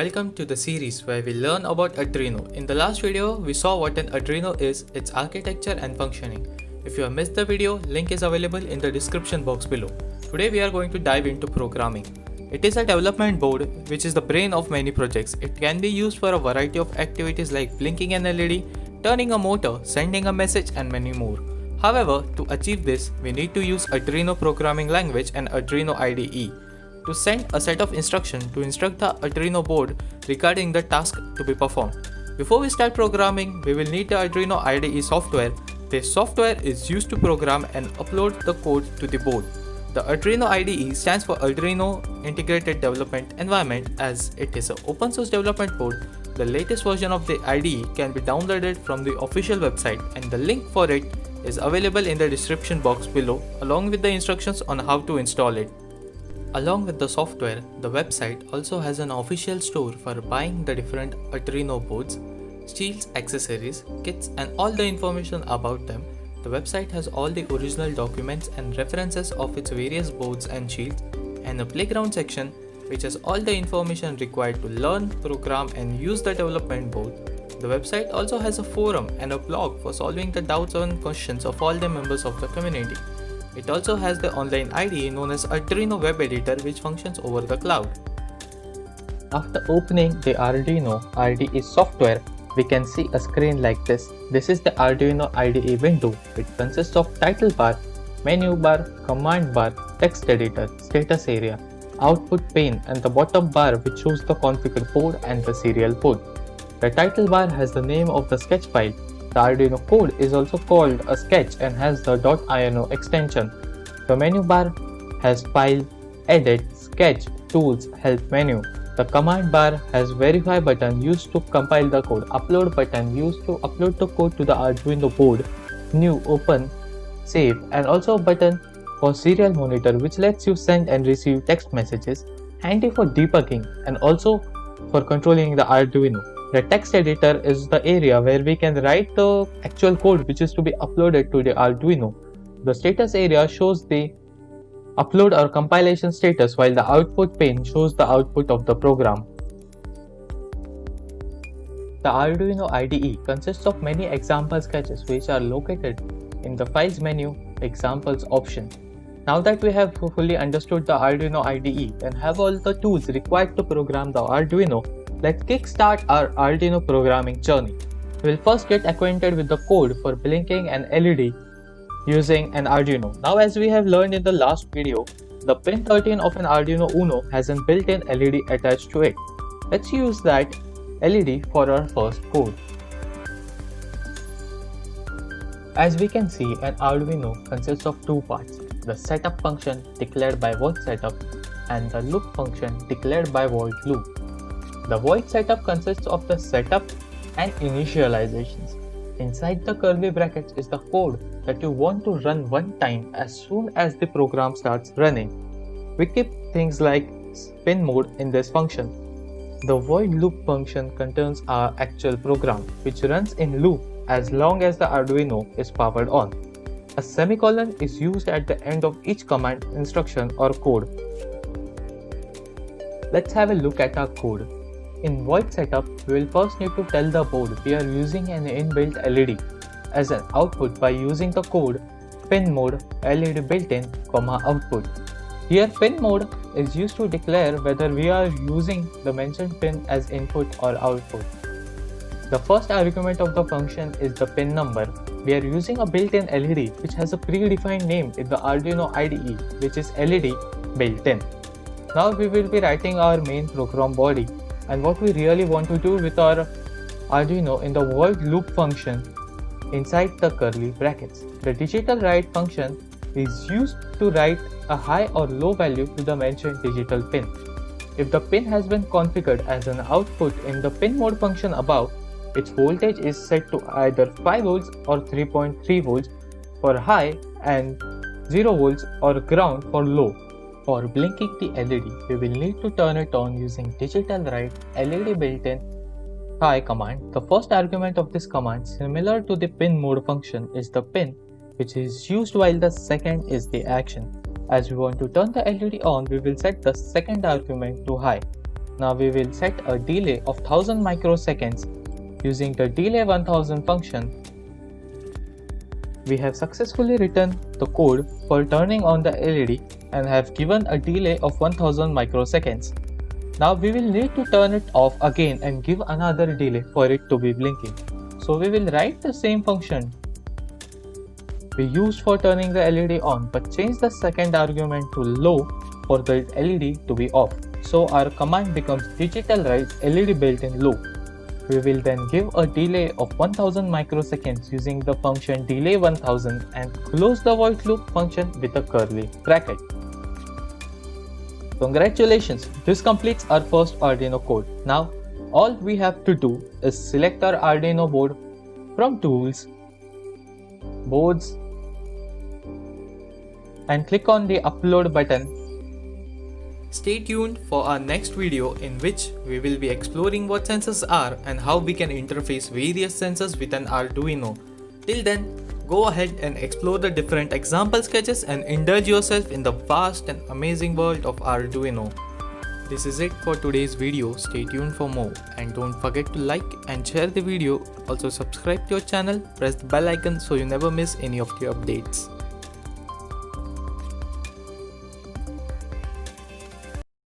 welcome to the series where we learn about Arduino. In the last video, we saw what an Arduino is, its architecture and functioning. If you have missed the video, link is available in the description box below. Today we are going to dive into programming. It is a development board which is the brain of many projects. It can be used for a variety of activities like blinking an LED, turning a motor, sending a message and many more. However, to achieve this, we need to use Arduino programming language and Arduino IDE to send a set of instructions to instruct the Arduino board regarding the task to be performed. Before we start programming, we will need the Arduino IDE software. This software is used to program and upload the code to the board. The Arduino IDE stands for Arduino Integrated Development Environment, as it is an open source development board. The latest version of the IDE can be downloaded from the official website, and the link for it is available in the description box below, along with the instructions on how to install it. Along with the software, the website also has an official store for buying the different Arduino boards, shields, accessories, kits and all the information about them. The website has all the original documents and references of its various boards and shields, and a playground section which has all the information required to learn, program and use the development board. The website also has a forum and a blog for solving the doubts and questions of all the members of the community. It also has the online IDE known as Arduino Web Editor, which functions over the cloud. After opening the Arduino IDE software, we can see a screen like this. This is the Arduino IDE window. It consists of title bar, menu bar, command bar, text editor, status area, output pane and the bottom bar which shows the configured board and the serial port. The title bar has the name of the sketch file. The Arduino Code is also called a sketch and has the .ino extension. The menu bar has File, Edit, Sketch, Tools, Help menu. The command bar has Verify button used to compile the code, Upload button used to upload the code to the Arduino board, New, Open, Save, and also a button for Serial Monitor which lets you send and receive text messages, handy for debugging and also for controlling the Arduino. The text editor is the area where we can write the actual code which is to be uploaded to the Arduino. The status area shows the upload or compilation status, while the output pane shows the output of the program. The Arduino IDE consists of many example sketches which are located in the Files menu, Examples option. Now that we have fully understood the Arduino IDE and have all the tools required to program the Arduino, let's kickstart our Arduino programming journey. We will first get acquainted with the code for blinking an LED using an Arduino. Now, as we have learned in the last video, the pin 13 of an Arduino Uno has a built-in LED attached to it. Let's use that LED for our first code. As we can see, an Arduino consists of two parts: the setup function declared by void setup and the loop function declared by void loop. The void setup consists of the setup and initializations. Inside the curly brackets is the code that you want to run one time as soon as the program starts running. We keep things like spin mode in this function. The void loop function contains our actual program, which runs in loop as long as the Arduino is powered on. A semicolon is used at the end of each command, instruction or code. Let's have a look at our code. In void setup, we will first need to tell the board we are using an inbuilt LED as an output by using the code pin mode LED built-in, output. Here pin mode is used to declare whether we are using the mentioned pin as input or output. The first argument of the function is the pin number. We are using a built-in LED which has a predefined name in the Arduino IDE, which is LED built-in. Now we will be writing our main program body and what we really want to do with our Arduino in the void loop function inside the curly brackets. The digital write function is used to write a high or low value to the mentioned digital pin. If the pin has been configured as an output in the pin mode function above, its voltage is set to either 5 volts or 3.3 volts for high and 0 volts or ground for low. For blinking the LED, we will need to turn it on using digital write LED built-in high command. The first argument of this command, similar to the pin mode function, is the pin which is used, while the second is the action. As we want to turn the LED on, we will set the second argument to high. Now we will set a delay of 1000 microseconds using the delay 1000 function. We have successfully written the code for turning on the LED and have given a delay of 1000 microseconds. Now we will need to turn it off again and give another delay for it to be blinking. So we will write the same function we used for turning the LED on, but change the second argument to low for the LED to be off. So our command becomes digital write LED built-in low. We will then give a delay of 1000 microseconds using the function delay 1000 and close the void loop function with a curly bracket. Congratulations, this completes our first Arduino code. Now all we have to do is select our Arduino board from Tools, Boards, and click on the Upload button. Stay tuned for our next video in which we will be exploring what sensors are and how we can interface various sensors with an Arduino. Till then, go ahead and explore the different example sketches and indulge yourself in the vast and amazing world of Arduino. This is it for today's video. Stay tuned for more and don't forget to like and share the video. Also subscribe to our channel, press the bell icon so you never miss any of the updates.